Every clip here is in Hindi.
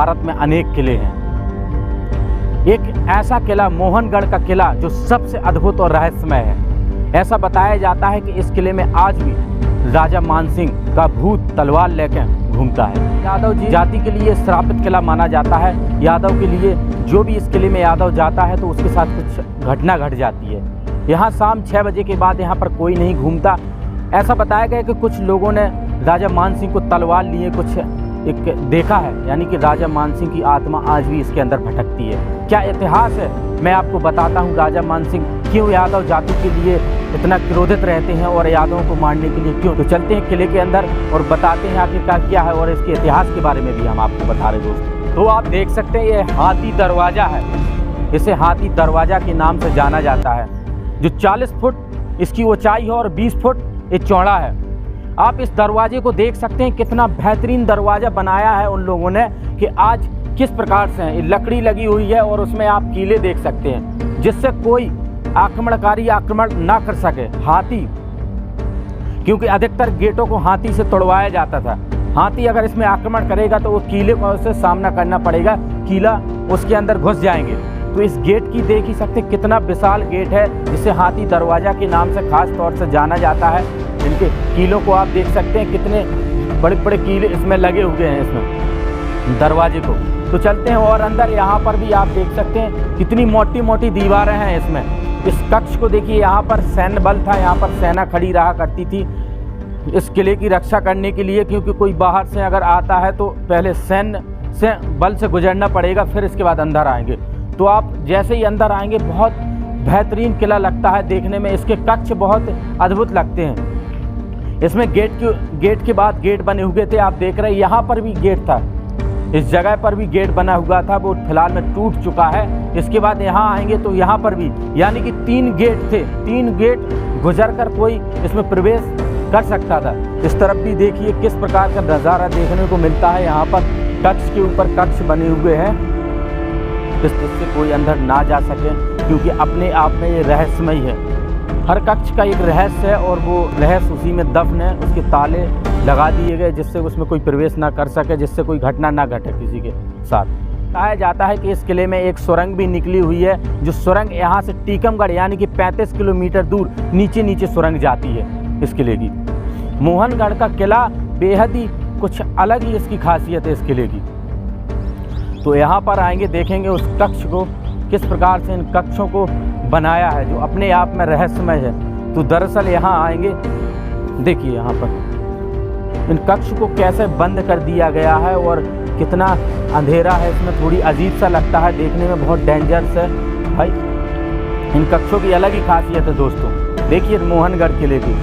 भारत में अनेक किले हैं। एक ऐसा किला मोहनगढ़ का किला जो सबसे अद्भुत और रहस्यमय है। ऐसा बताया जाता है कि इस किले में आज भी राजा मानसिंह का भूत तलवार लेकर घूमता है। यादव जी जाति के लिए श्रापित किला माना जाता है। यादव के लिए जो भी इस किले में यादव जाता है तो उसके साथ कुछ घटना घट जाती है। यहाँ शाम 6 बजे के बाद यहाँ पर कोई नहीं घूमता। ऐसा बताया गया कि कुछ लोगों ने राजा मानसिंह को तलवार लिए कुछ एक देखा है, यानी कि राजा मानसिंह की आत्मा आज भी इसके अंदर भटकती है। क्या इतिहास है मैं आपको बताता हूँ। राजा मानसिंह क्यों यादव जाति के लिए इतना क्रोधित रहते हैं और यादवों को मारने के लिए क्यों। तो चलते हैं किले के अंदर और बताते हैं आखिरकार क्या है और इसके इतिहास के बारे में भी हम आपको बता रहे दोस्तों। तो आप देख सकते हैं ये हाथी दरवाज़ा है। इसे हाथी दरवाज़ा के नाम से जाना जाता है, जो 40 फुट इसकी ऊंचाई है और 20 फुट ये चौड़ा है। आप इस दरवाजे को देख सकते हैं, कितना बेहतरीन दरवाज़ा बनाया है उन लोगों ने कि आज किस प्रकार से है। लकड़ी लगी हुई है और उसमें आप कीले देख सकते हैं, जिससे कोई आक्रमणकारी आक्रमण ना कर सके। हाथी, क्योंकि अधिकतर गेटों को हाथी से तोड़वाया जाता था। हाथी अगर इसमें आक्रमण करेगा तो वो कीले को उससे सामना करना पड़ेगा, कीला उसके अंदर घुस जाएंगे। तो इस गेट की देख ही सकते कितना विशाल गेट है, जिसे हाथी दरवाज़ा के नाम से खास तौर से जाना जाता है। इनके कीलों को आप देख सकते हैं, कितने बड़े बड़े कीले इसमें लगे हुए हैं इसमें दरवाजे को। तो चलते हैं और अंदर यहाँ पर भी आप देख सकते हैं कितनी मोटी मोटी दीवारें हैं इसमें। इस कक्ष को देखिए, यहाँ पर सैन्य बल था, यहाँ पर सेना खड़ी रहा करती थी इस किले की रक्षा करने के लिए, क्योंकि कोई बाहर से अगर आता है तो पहले सैन्य से बल से गुजरना पड़ेगा, फिर इसके बाद अंदर आएंगे। तो आप जैसे ही अंदर आएंगे बहुत बेहतरीन किला लगता है देखने में। इसके कक्ष बहुत अद्भुत लगते हैं। इसमें गेट के बाद गेट बने हुए थे, आप देख रहे हैं। यहाँ पर भी गेट था, इस जगह पर भी गेट बना हुआ था, वो फिलहाल में टूट चुका है। इसके बाद यहाँ आएंगे तो यहाँ पर भी, यानी कि 3 गेट थे। 3 गेट गुजर कर कोई इसमें प्रवेश कर सकता था। इस तरफ भी देखिए किस प्रकार का नज़ारा देखने को मिलता है। यहाँ पर कक्ष के ऊपर कक्ष बने हुए हैं, जिससे कोई अंदर ना जा सके, क्योंकि अपने आप में ये रहस्यमय है। हर कक्ष का एक रहस्य है और वो रहस्य उसी में दफन है। उसके ताले लगा दिए गए जिससे उसमें कोई प्रवेश ना कर सके, जिससे कोई घटना ना घटे किसी के साथ। कहा जाता है कि इस किले में एक सुरंग भी निकली हुई है, जो सुरंग यहाँ से टीकमगढ़ यानी कि 35 किलोमीटर दूर नीचे सुरंग जाती है इस किले की। मोहनगढ़ का किला बेहद ही कुछ अलग ही इसकी खासियत है इस किले की। तो यहाँ पर आएंगे, देखेंगे उस कक्ष को, किस प्रकार से इन कक्षों को बनाया है, जो अपने आप में रहस्यमय है। तो दरअसल यहाँ आएंगे, देखिए यहाँ पर इन कक्ष को कैसे बंद कर दिया गया है और कितना अंधेरा है इसमें। थोड़ी अजीब सा लगता है देखने में, बहुत डेंजरस है भाई। इन कक्षों की अलग ही खासियत है दोस्तों। देखिए मोहनगढ़ किले की,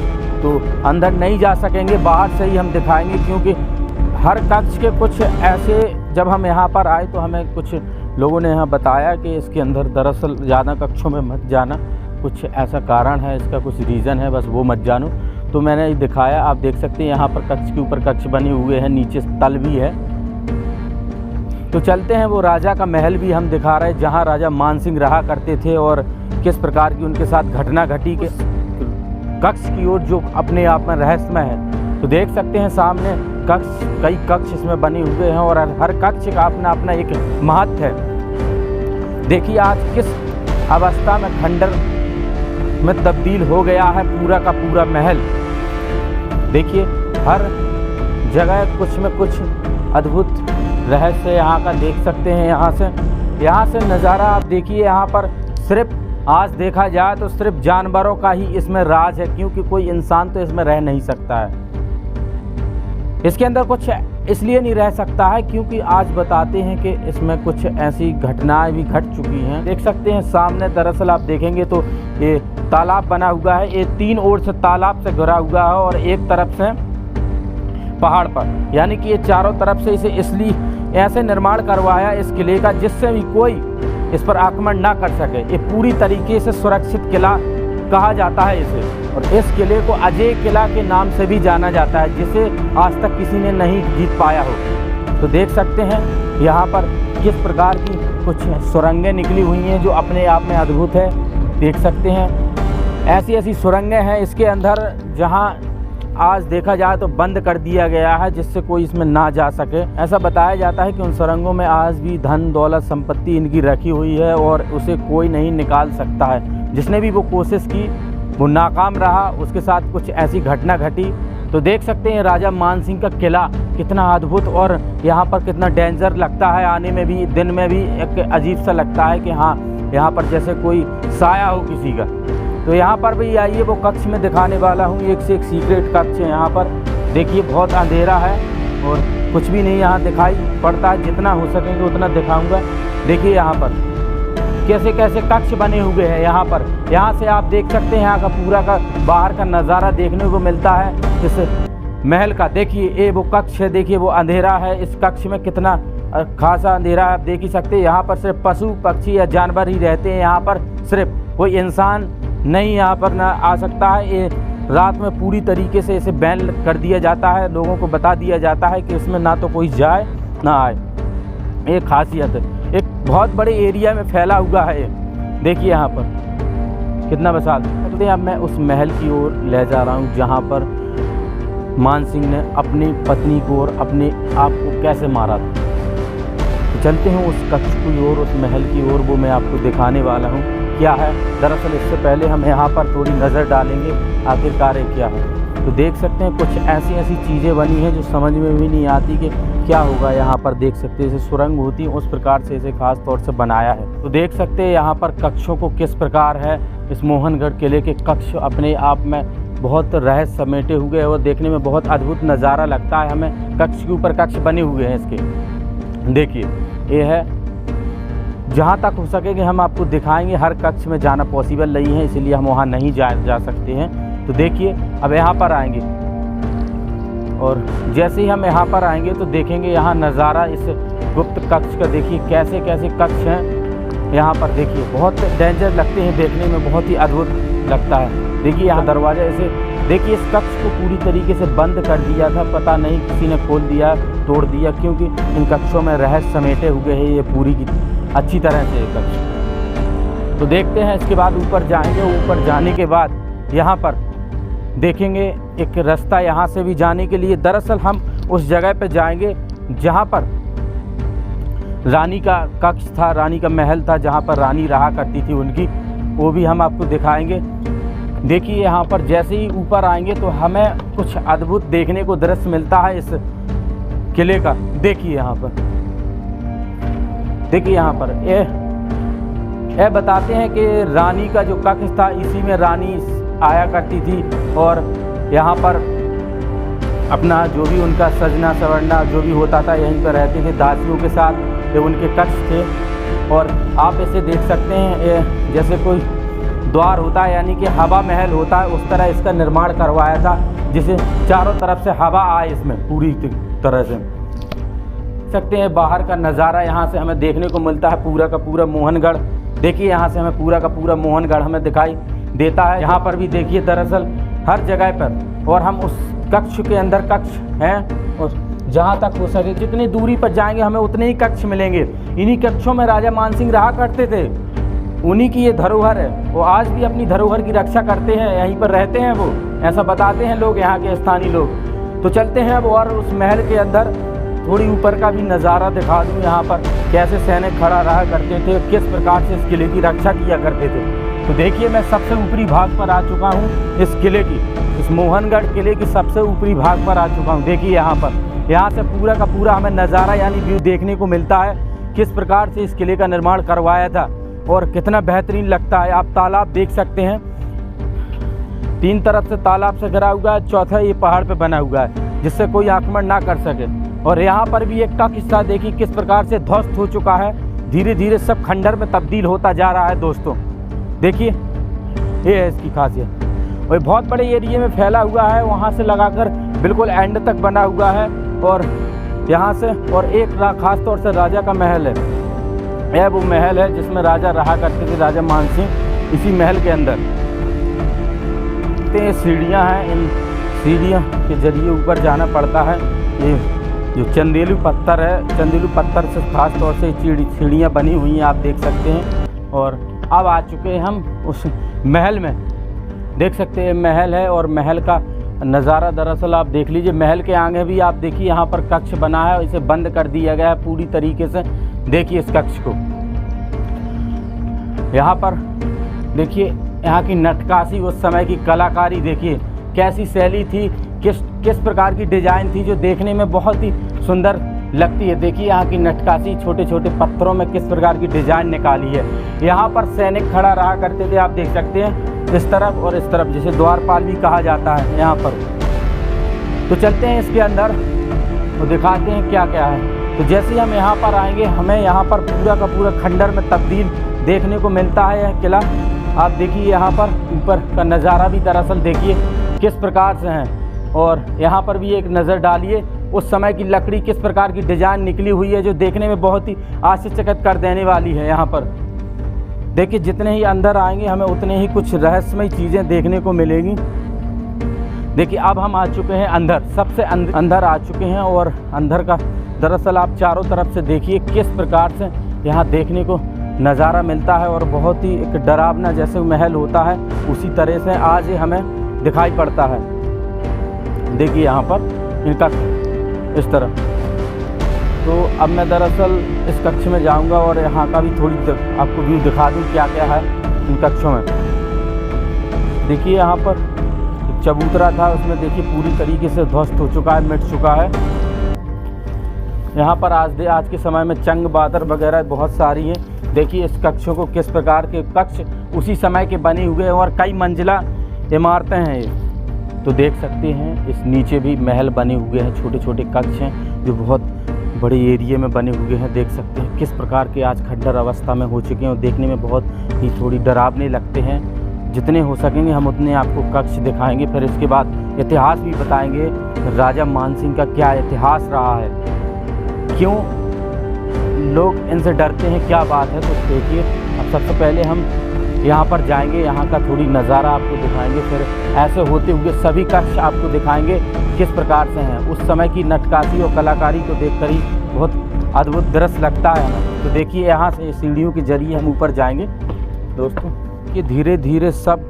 तो अंदर नहीं जा सकेंगे, बाहर से ही हम दिखाएंगे, क्योंकि हर कक्ष के कुछ ऐसे, जब हम यहाँ पर आए तो हमें कुछ लोगों ने यहाँ बताया कि इसके अंदर दरअसल ज़्यादा कक्षों में मत जाना, कुछ ऐसा कारण है, इसका कुछ रीज़न है, बस वो मत जानो। तो मैंने दिखाया, आप देख सकते हैं यहाँ पर कक्ष के ऊपर कक्ष बने हुए हैं, नीचे तल भी है। तो चलते हैं, वो राजा का महल भी हम दिखा रहे हैं, जहाँ राजा मानसिंह रहा करते थे और किस प्रकार की उनके साथ घटना घटी के कक्ष की ओर, जो अपने आप में रहस्यमय है। तो देख सकते हैं सामने कक्ष, कई कक्ष इसमें बने हुए हैं और हर कक्ष का अपना अपना एक महत्व है। देखिए आज किस अवस्था में खंडर में तब्दील हो गया है पूरा का पूरा महल। देखिए हर जगह कुछ में कुछ अद्भुत रहस्य यहाँ का देख सकते हैं। यहाँ से नज़ारा आप देखिए। यहाँ पर सिर्फ आज देखा जाए तो सिर्फ जानवरों का ही इसमें राज है, क्योंकि कोई इंसान तो इसमें रह नहीं सकता है। इसके अंदर कुछ इसलिए नहीं रह सकता है क्योंकि आज बताते हैं कि इसमें कुछ ऐसी घटनाएं भी घट चुकी हैं। देख सकते हैं सामने, दरअसल आप देखेंगे तो ये तालाब बना हुआ है। ये 3 ओर से तालाब से घिरा हुआ है और एक तरफ से पहाड़ पर, यानी कि ये चारों तरफ से इसे इसलिए ऐसे निर्माण करवाया इस किले का, जिससे भी कोई इस पर आक्रमण ना कर सके। ये पूरी तरीके से सुरक्षित किला कहा जाता है इसे, और इस किले को अजय किला के नाम से भी जाना जाता है, जिसे आज तक किसी ने नहीं जीत पाया हो। तो देख सकते हैं यहाँ पर किस प्रकार की कुछ सुरंगें निकली हुई हैं, जो अपने आप में अद्भुत है। देख सकते हैं ऐसी ऐसी सुरंगें हैं इसके अंदर, जहाँ आज देखा जाए तो बंद कर दिया गया है, जिससे कोई इसमें ना जा सके। ऐसा बताया जाता है कि उन सुरंगों में आज भी धन दौलत संपत्ति इनकी रखी हुई है और उसे कोई नहीं निकाल सकता है। जिसने भी वो कोशिश की वो नाकाम रहा, उसके साथ कुछ ऐसी घटना घटी। तो देख सकते हैं राजा मानसिंह का किला कितना अद्भुत और यहाँ पर कितना डेंजर लगता है, आने में भी दिन में भी एक अजीब सा लगता है कि हाँ यहाँ पर जैसे कोई साया हो किसी का। तो यहाँ पर भी आइए वो कक्ष में दिखाने वाला हूँ, एक से एक सीक्रेट कक्ष है। यहाँ पर देखिए बहुत अंधेरा है और कुछ भी नहीं यहाँ दिखाई पड़ता है, जितना हो सकेंगे उतना दिखाऊंगा। देखिए यहाँ पर कैसे कैसे कक्ष बने हुए हैं। यहाँ से आप देख सकते हैं यहाँ का पूरा का बाहर का नज़ारा देखने को मिलता है इस महल का। देखिए ये वो कक्ष है, देखिए वो अंधेरा है, इस कक्ष में कितना खासा अंधेरा है आप देख ही सकते हैं। यहाँ पर सिर्फ पशु पक्षी या जानवर ही रहते हैं, यहाँ पर सिर्फ कोई इंसान नहीं यहाँ पर ना आ सकता है। ये रात में पूरी तरीके से इसे बैन कर दिया जाता है, लोगों को बता दिया जाता है कि इसमें ना तो कोई जाए ना आए। एक खासियत है, एक बहुत बड़े एरिया में फैला हुआ है। देखिए यहाँ पर कितना विशाल। अब मैं उस महल की ओर ले जा रहा हूँ जहाँ पर मानसिंह ने अपनी पत्नी को और अपने आप को कैसे मारा था। तो चलते हैं उस कक्ष की ओर, उस महल की ओर, वो मैं आपको दिखाने वाला हूँ क्या है। दरअसल इससे पहले हम यहाँ पर थोड़ी नज़र डालेंगे आखिरकार ये क्या है। तो देख सकते हैं कुछ ऐसी ऐसी चीज़ें बनी हैं जो समझ में भी नहीं आती कि क्या होगा। यहाँ पर देख सकते हैं जैसे सुरंग होती है उस प्रकार से इसे खास तौर से बनाया है। तो देख सकते हैं यहाँ पर कक्षों को किस प्रकार है। इस मोहनगढ़ किले के कक्ष अपने आप में बहुत रहस्य समेटे हुए और देखने में बहुत अद्भुत नज़ारा लगता है हमें। कक्ष के ऊपर कक्ष बने हुए हैं इसके। देखिए ये है, जहाँ तक हो सके कि हम आपको दिखाएंगे। हर कक्ष में जाना पॉसिबल नहीं है, इसीलिए हम वहाँ नहीं जा सकते हैं। तो देखिए अब यहाँ पर आएंगे और जैसे ही हम यहाँ पर आएंगे तो देखेंगे यहाँ नज़ारा इस गुप्त कक्ष का। देखिए कैसे कैसे कक्ष हैं यहाँ पर। देखिए बहुत डेंजर लगते हैं देखने में, बहुत ही अद्भुत लगता है। देखिए यहाँ दरवाज़ा ऐसे, देखिए इस कक्ष को पूरी तरीके से बंद कर दिया था, पता नहीं किसी ने खोल दिया तोड़ दिया, क्योंकि इन कक्षों में रहस्य समेटे हुए हैं ये पूरी की अच्छी तरह से कक्ष। तो देखते हैं इसके बाद ऊपर जाएंगे। ऊपर जाने के बाद यहाँ पर देखेंगे एक रास्ता यहाँ से भी जाने के लिए। दरअसल हम उस जगह पे जाएंगे जहाँ पर रानी का कक्ष था, रानी का महल था, जहाँ पर रानी रहा करती थी उनकी, वो भी हम आपको दिखाएंगे। देखिए यहाँ पर जैसे ही ऊपर आएंगे तो हमें कुछ अद्भुत देखने को दृश्य मिलता है इस किले का। देखिए यहाँ पर, देखिए यहाँ पर ये बताते हैं कि रानी का जो कक्ष था इसी में रानी आया करती थी और यहाँ पर अपना जो भी उनका सजना सवरना जो भी होता था यहीं पर रहते थे दासियों के साथ। ये उनके कक्ष थे और आप इसे देख सकते हैं ये जैसे कोई द्वार होता है, यानी कि हवा महल होता है, उस तरह इसका निर्माण करवाया था जिसे चारों तरफ से हवा आए इसमें पूरी तरह से। सकते हैं बाहर का नज़ारा यहाँ से हमें देखने को मिलता है, पूरा का पूरा मोहनगढ़। देखिए यहाँ से हमें पूरा का पूरा मोहनगढ़ हमें दिखाई देता है। यहाँ पर भी देखिए दरअसल हर जगह पर, और हम उस कक्ष के अंदर कक्ष हैं और जहाँ तक हो सके जितनी दूरी पर जाएंगे हमें उतने ही कक्ष मिलेंगे। इन्हीं कक्षों में राजा मानसिंह रहा करते थे, उन्हीं की ये धरोहर है। वो आज भी अपनी धरोहर की रक्षा करते हैं, यहीं पर रहते हैं वो, ऐसा बताते हैं लोग यहाँ के स्थानीय लोग। तो चलते हैं अब और उस महल के अंदर थोड़ी ऊपर का भी नज़ारा दिखा दूँ। यहाँ पर कैसे सैनिक खड़ा रहा करते थे, किस प्रकार से इस किले की रक्षा किया करते थे। तो देखिए मैं सबसे ऊपरी भाग पर आ चुका हूँ इस किले की, इस मोहनगढ़ किले की सबसे ऊपरी भाग पर आ चुका हूँ। देखिए यहाँ से पूरा का पूरा हमें नज़ारा यानी व्यू देखने को मिलता है, किस प्रकार से इस किले का निर्माण करवाया था और कितना बेहतरीन लगता है। आप तालाब देख सकते हैं, 3 तरफ से तालाब से घिरा हुआ है, चौथा ये पहाड़ पे बना हुआ है जिससे कोई आक्रमण ना कर सके। और यहाँ पर भी एक कक्ष हिस्सा देखिए किस प्रकार से ध्वस्त हो चुका है, धीरे धीरे सब खंडर में तब्दील होता जा रहा है। दोस्तों देखिए ये है इसकी खासियत, और बहुत बड़े एरिया में फैला हुआ है, वहाँ से लगाकर बिल्कुल एंड तक बना हुआ है। और यहाँ से और एक खास तौर से राजा का महल है, यह वो महल है जिसमें राजा रहा करते थे, राजा मानसिंह। इसी महल के अंदर सीढ़ियाँ हैं, इन सीढ़ियों के जरिए ऊपर जाना पड़ता है। ये जो चंदेलू पत्थर है, चंदेलू पत्थर से खास तौर से सीढ़ियाँ बनी हुई हैं, आप देख सकते हैं। और अब आ चुके हैं हम उस महल में, देख सकते हैं महल है और महल का नज़ारा दरअसल आप देख लीजिए। महल के आगे भी आप देखिए यहाँ पर कक्ष बना है, इसे बंद कर दिया गया है पूरी तरीके से। देखिए इस कक्ष को, यहाँ पर देखिए यहाँ की नक्काशी, उस समय की कलाकारी देखिए कैसी शैली थी, किस प्रकार की डिज़ाइन थी जो देखने में बहुत ही सुंदर लगती है। देखिए यहाँ की नक्काशी, छोटे छोटे पत्थरों में किस प्रकार की डिज़ाइन निकाली है। यहाँ पर सैनिक खड़ा रहा करते थे, आप देख सकते हैं इस तरफ और इस तरफ, जिसे द्वारपाल भी कहा जाता है यहाँ पर। तो चलते हैं इसके अंदर तो दिखाते हैं क्या क्या है। तो जैसे ही हम यहाँ पर आएंगे, हमें यहाँ पर पूरा का पूरा खंडर में तब्दील देखने को मिलता है यह किला। आप देखिए यहाँ पर ऊपर का नज़ारा भी दरअसल देखिए किस प्रकार से है, और यहाँ पर भी एक नज़र डालिए उस समय की लकड़ी किस प्रकार की डिज़ाइन निकली हुई है, जो देखने में बहुत ही आश्चर्यचकित कर देने वाली है। यहाँ पर देखिए जितने ही अंदर आएंगे हमें उतने ही कुछ रहस्यमय चीज़ें देखने को मिलेंगी। देखिए अब हम आ चुके हैं अंदर, सबसे अंदर आ चुके हैं, और अंदर का दरअसल आप चारों तरफ से देखिए किस प्रकार से यहाँ देखने को नज़ारा मिलता है, और बहुत ही एक डरावना जैसे महल होता है उसी तरह से आज ये हमें दिखाई पड़ता है। देखिए यहाँ पर इनका इस तरह। तो अब मैं दरअसल इस कक्ष में जाऊंगा और यहाँ का भी थोड़ी आपको व्यू दिखा दूँ क्या क्या है इन कक्षों में। देखिए यहाँ पर एक चबूतरा था, उसमें देखिए पूरी तरीके से ध्वस्त हो चुका है, मिट चुका है। यहाँ पर आज के समय में चंग बादर वगैरह बहुत सारी हैं। देखिए इस कक्षों को किस प्रकार के कक्ष उसी समय के बने हुए हैं, और कई मंजिला इमारतें हैं ये। तो देख सकते हैं इस नीचे भी महल बने हुए हैं, छोटे छोटे कक्ष हैं जो बहुत बड़े एरिया में बने हुए हैं। देख सकते हैं किस प्रकार के आज खंडर अवस्था में हो चुके हैं, और देखने में बहुत ही थोड़ी डरावने लगते हैं। जितने हो सकेंगे हम उतने आपको कक्ष दिखाएंगे, फिर इसके बाद इतिहास भी बताएंगे राजा मानसिंह का क्या इतिहास रहा है, क्यों लोग इनसे डरते हैं, क्या बात है। तो देखिए अब सबसे पहले हम यहाँ पर जाएंगे, यहाँ का थोड़ी नज़ारा आपको दिखाएंगे, फिर ऐसे होते हुए सभी कक्ष आपको दिखाएंगे किस प्रकार से हैं। उस समय की नक्काशी और कलाकारी को देखकर ही बहुत अद्भुत दृश्य लगता है हमें। तो देखिए यहाँ से सीढ़ियों के जरिए हम ऊपर जाएंगे दोस्तों। कि धीरे धीरे सब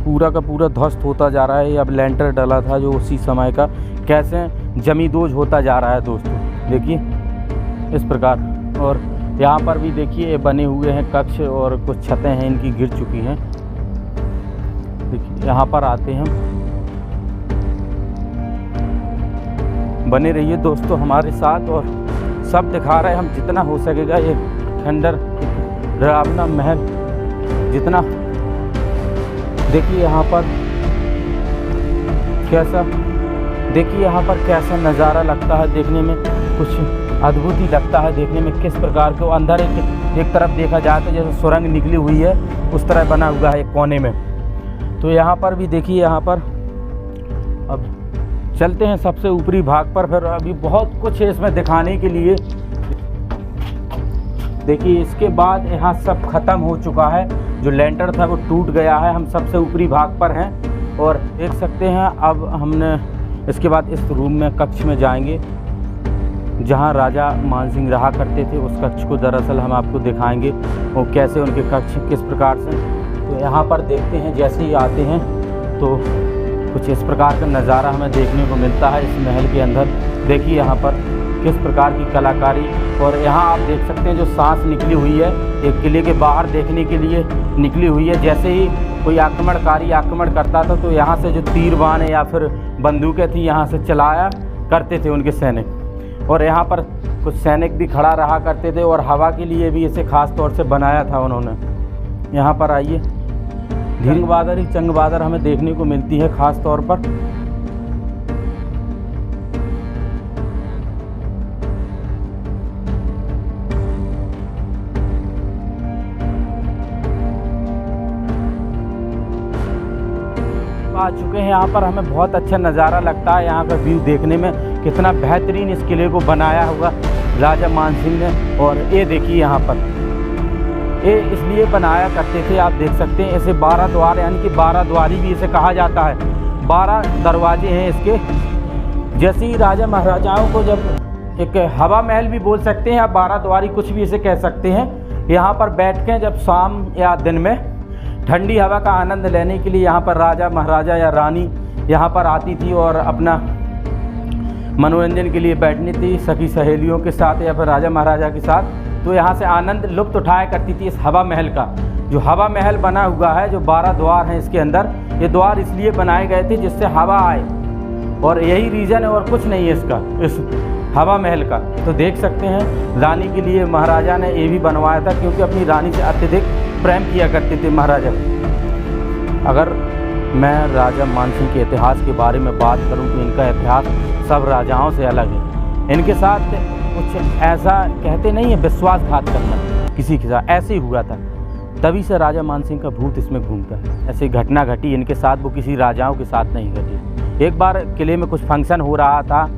पूरा का पूरा ध्वस्त होता जा रहा है। अब लेंटर डला था जो उसी समय का, कैसे जमींदोज होता जा रहा है दोस्तों। देखिए इस प्रकार, और यहाँ पर भी देखिए बने हुए हैं कक्ष, और कुछ छतें हैं इनकी गिर चुकी हैं। देखिए यहाँ पर आते हैं, बने रहिए दोस्तों हमारे साथ, और सब दिखा रहे हैं हम जितना हो सकेगा। ये खंडर डरावना महल जितना, देखिए यहाँ पर कैसा, देखिए यहाँ पर कैसा नज़ारा लगता है देखने में, कुछ अद्भुत ही लगता है देखने में। किस प्रकार के अंदर एक तरफ देखा जाए तो जैसे सुरंग निकली हुई है उस तरह बना हुआ है एक कोने में। तो यहाँ पर भी देखिए, यहाँ पर अब चलते हैं सबसे ऊपरी भाग पर, फिर अभी बहुत कुछ है इसमें दिखाने के लिए। देखिए इसके बाद यहाँ सब खत्म हो चुका है, जो लेंटर था वो टूट गया है। हम सबसे ऊपरी भाग पर हैं और देख सकते हैं। अब हमने इसके बाद इस रूम में कक्ष में जाएंगे जहाँ राजा मानसिंह रहा करते थे। उस कक्ष को दरअसल हम आपको दिखाएंगे और कैसे उनके कक्ष किस प्रकार से। तो यहाँ पर देखते हैं, जैसे ही आते हैं तो कुछ इस प्रकार का नज़ारा हमें देखने को मिलता है इस महल के अंदर। देखिए यहाँ पर किस प्रकार की कलाकारी, और यहाँ आप देख सकते हैं जो सांस निकली हुई है एक किले के बाहर देखने के लिए निकली हुई है। जैसे ही कोई आक्रमणकारी आक्रमण करता था तो यहाँ से जो तीर बाण या फिर बंदूकें थी यहाँ से चलाया करते थे उनके सैनिक, और यहाँ पर कुछ सैनिक भी खड़ा रहा करते थे, और हवा के लिए भी इसे ख़ास तौर से बनाया था उन्होंने। यहाँ पर आइए, धींग बादर ही चंग बादर हमें देखने को मिलती है ख़ास तौर पर। आ चुके हैं यहाँ पर, हमें बहुत अच्छा नज़ारा लगता है यहाँ का व्यू देखने में, कितना बेहतरीन इस किले को बनाया हुआ राजा मानसिंह ने। और ये देखिए यहाँ पर ये इसलिए बनाया करते थे, आप देख सकते हैं इसे 12 द्वार यानी कि 12 द्वारी भी इसे कहा जाता है। 12 दरवाजे हैं इसके। जैसे ही राजा महाराजाओं को जब एक हवा महल भी बोल सकते हैं या 12 द्वारी कुछ भी इसे कह सकते हैं, यहाँ पर बैठ के जब शाम या दिन में ठंडी हवा का आनंद लेने के लिए यहाँ पर राजा महाराजा या रानी यहाँ पर आती थी और अपना मनोरंजन के लिए बैठनी थी सखी सहेलियों के साथ या फिर राजा महाराजा के साथ, तो यहाँ से आनंद लुत्फ़ उठाया करती थी इस हवा महल का। जो हवा महल बना हुआ है, जो 12 द्वार हैं इसके अंदर, ये द्वार इसलिए बनाए गए थे जिससे हवा आए, और यही रीज़न है और कुछ नहीं है इसका, इस हवा महल का। तो देख सकते हैं रानी के लिए महाराजा ने ये भी बनवाया था, क्योंकि अपनी रानी से अत्यधिक प्रेम किया करते थे महाराजा। अगर मैं राजा मानसिंह के इतिहास के बारे में बात करूं तो इनका इतिहास सब राजाओं से अलग है। इनके साथ कुछ ऐसा कहते नहीं है विश्वासघात करना किसी के साथ, ऐसे ही हुआ था, तभी से राजा मानसिंह का भूत इसमें घूमता है। ऐसी घटना घटी इनके साथ, वो किसी राजाओं के साथ नहीं घटी। एक बार किले में कुछ फंक्शन हो रहा था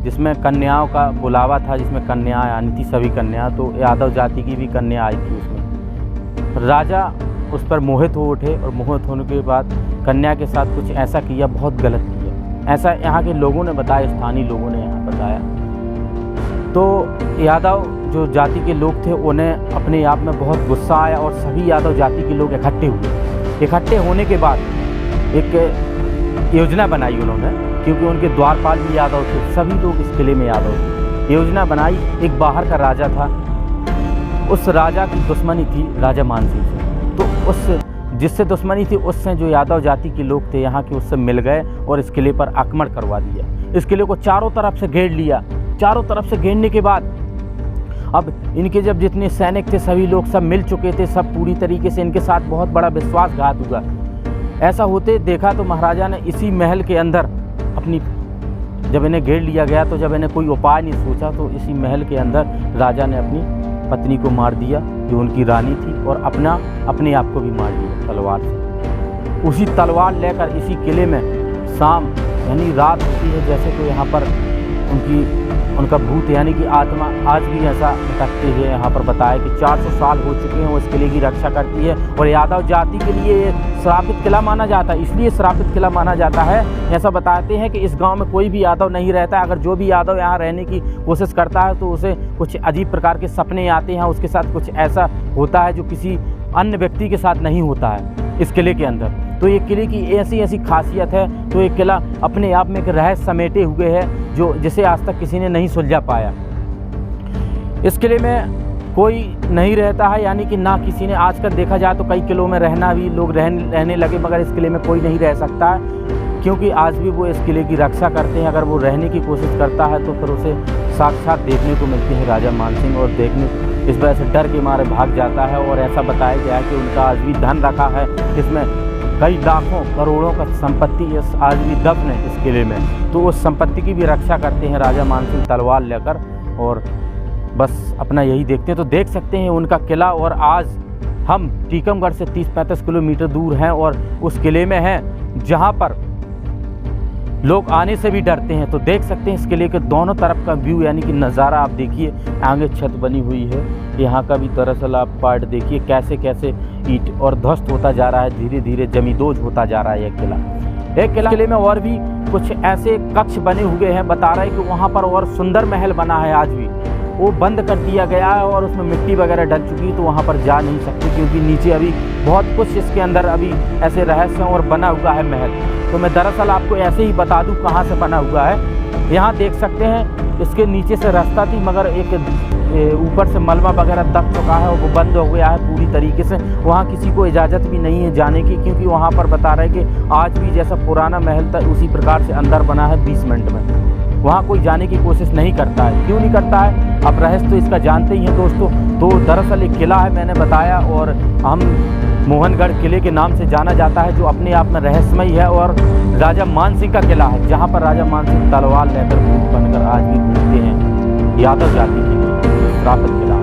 जिसमें कन्याओं का बुलावा था, जिसमें कन्याएं आनी थी, सभी कन्या, तो यादव जाति की भी कन्या आई थी उसमें। राजा उस पर मोहित हो उठे और मोहित होने के बाद कन्या के साथ कुछ ऐसा किया, बहुत गलत किया। ऐसा यहाँ के लोगों ने बताया, स्थानीय लोगों ने यहाँ बताया। तो यादव जो जाति के लोग थे उन्हें अपने आप में बहुत गुस्सा आया और सभी यादव जाति के लोग इकट्ठे हुए। इकट्ठे होने के बाद एक योजना बनाई उन्होंने, क्योंकि उनके द्वारपाल भी यादव थे, सभी लोग इस किले में यादव थे। योजना बनाई, एक बाहर का राजा था, उस राजा की दुश्मनी थी राजा मानसिंह से, तो उस जिससे दुश्मनी थी उससे जो यादव जाति के लोग थे यहाँ के, उससे मिल गए और इस किले पर आक्रमण करवा दिया। इस किले को चारों तरफ से घेर लिया। चारों तरफ से घेरने के बाद अब इनके जब जितने सैनिक थे सभी लोग सब मिल चुके थे, सब पूरी तरीके से इनके साथ बहुत बड़ा विश्वासघात हुआ। ऐसा होते देखा तो महाराजा ने इसी महल के अंदर अपनी, जब इन्हें घेर लिया गया तो जब इन्हें कोई उपाय नहीं सोचा तो इसी महल के अंदर राजा ने अपनी पत्नी को मार दिया जो उनकी रानी थी, और अपने आप को भी मार दिया तलवार से। उसी तलवार लेकर इसी किले में शाम यानी रात होती है जैसे, तो यहाँ पर उनका भूत यानी कि आत्मा आज भी ऐसा भटकते हैं। यहाँ पर बताया कि 400 साल हो चुके हैं वो इस किले की रक्षा करती है, और यादव जाति के लिए ये श्रापित किला माना जाता है, इसलिए श्रापित किला माना जाता है। ऐसा बताते हैं कि इस गांव में कोई भी यादव नहीं रहता, अगर जो भी यादव यहाँ रहने की कोशिश करता है तो उसे कुछ अजीब प्रकार के सपने आते हैं, उसके साथ कुछ ऐसा होता है जो किसी अन्य व्यक्ति के साथ नहीं होता है इस किले के अंदर। तो ये किले की ऐसी खासियत है। तो ये किला अपने आप में एक रहस्य समेटे हुए है जो जिसे आज तक किसी ने नहीं सुलझा पाया। इस किले में कोई नहीं रहता है, यानी कि ना किसी ने, आजकल देखा जाए तो कई किलों में रहना भी लोग रहने लगे, मगर इस किले में कोई नहीं रह सकता है, क्योंकि आज भी वो इस किले की रक्षा करते हैं। अगर वो रहने की कोशिश करता है तो फिर उसे साक्षात देखने को मिलते हैं राजा मानसिंह, और इस वजह से डर के मारे भाग जाता है। और ऐसा बताया गया है कि उनका आज भी धन रखा है, इसमें कई लाखों करोड़ों का संपत्ति आज भी दफन है इस किले में। तो उस संपत्ति की भी रक्षा करते हैं राजा मानसिंह तलवार लेकर, और बस अपना यही देखते हैं। तो देख सकते हैं उनका किला, और आज हम टीकमगढ़ से 30-35 किलोमीटर दूर हैं और उस किले में हैं जहां पर लोग आने से भी डरते हैं। तो देख सकते हैं इस किले के दोनों तरफ का व्यू, यानी कि नज़ारा आप देखिए। आगे छत बनी हुई है, यहाँ का भी दरअसल आप पार्ट देखिए कैसे कैसे ईंट और ध्वस्त होता जा रहा है, धीरे धीरे जमींदोज होता जा रहा है यह किला। एक किले में और भी कुछ ऐसे कक्ष बने हुए हैं, बता रहे हैं कि वहाँ पर और सुंदर महल बना है, आज भी वो बंद कर दिया गया है और उसमें मिट्टी वगैरह डल चुकी है, तो वहाँ पर जा नहीं सकते, क्योंकि नीचे अभी बहुत कुछ इसके अंदर अभी ऐसे रहस्य और बना हुआ है महल। तो मैं दरअसल आपको ऐसे ही बता दूं कहाँ से बना हुआ है। यहाँ देख सकते हैं इसके नीचे से रास्ता थी, मगर एक ऊपर से मलबा वगैरह दब चुका है और वो बंद हो गया है पूरी तरीके से। वहाँ किसी को इजाज़त भी नहीं है जाने की, क्योंकि वहाँ पर बता रहे कि आज भी जैसा पुराना महल था उसी प्रकार से अंदर बना है 20 मिनट में। वहाँ कोई जाने की कोशिश नहीं करता है। क्यों नहीं करता है, अब रहस्य तो इसका जानते ही हैं दोस्तों। तो दरअसल एक किला है, मैंने बताया, और हम मोहनगढ़ किले के नाम से जाना जाता है, जो अपने आप में रहस्यमयी है, और राजा मानसिंह का किला है, जहाँ पर राजा मानसिंह तलवार लेकर भूत बनकर आज भी घूमते हैं यादव जाति के लिए। श्रापित किला।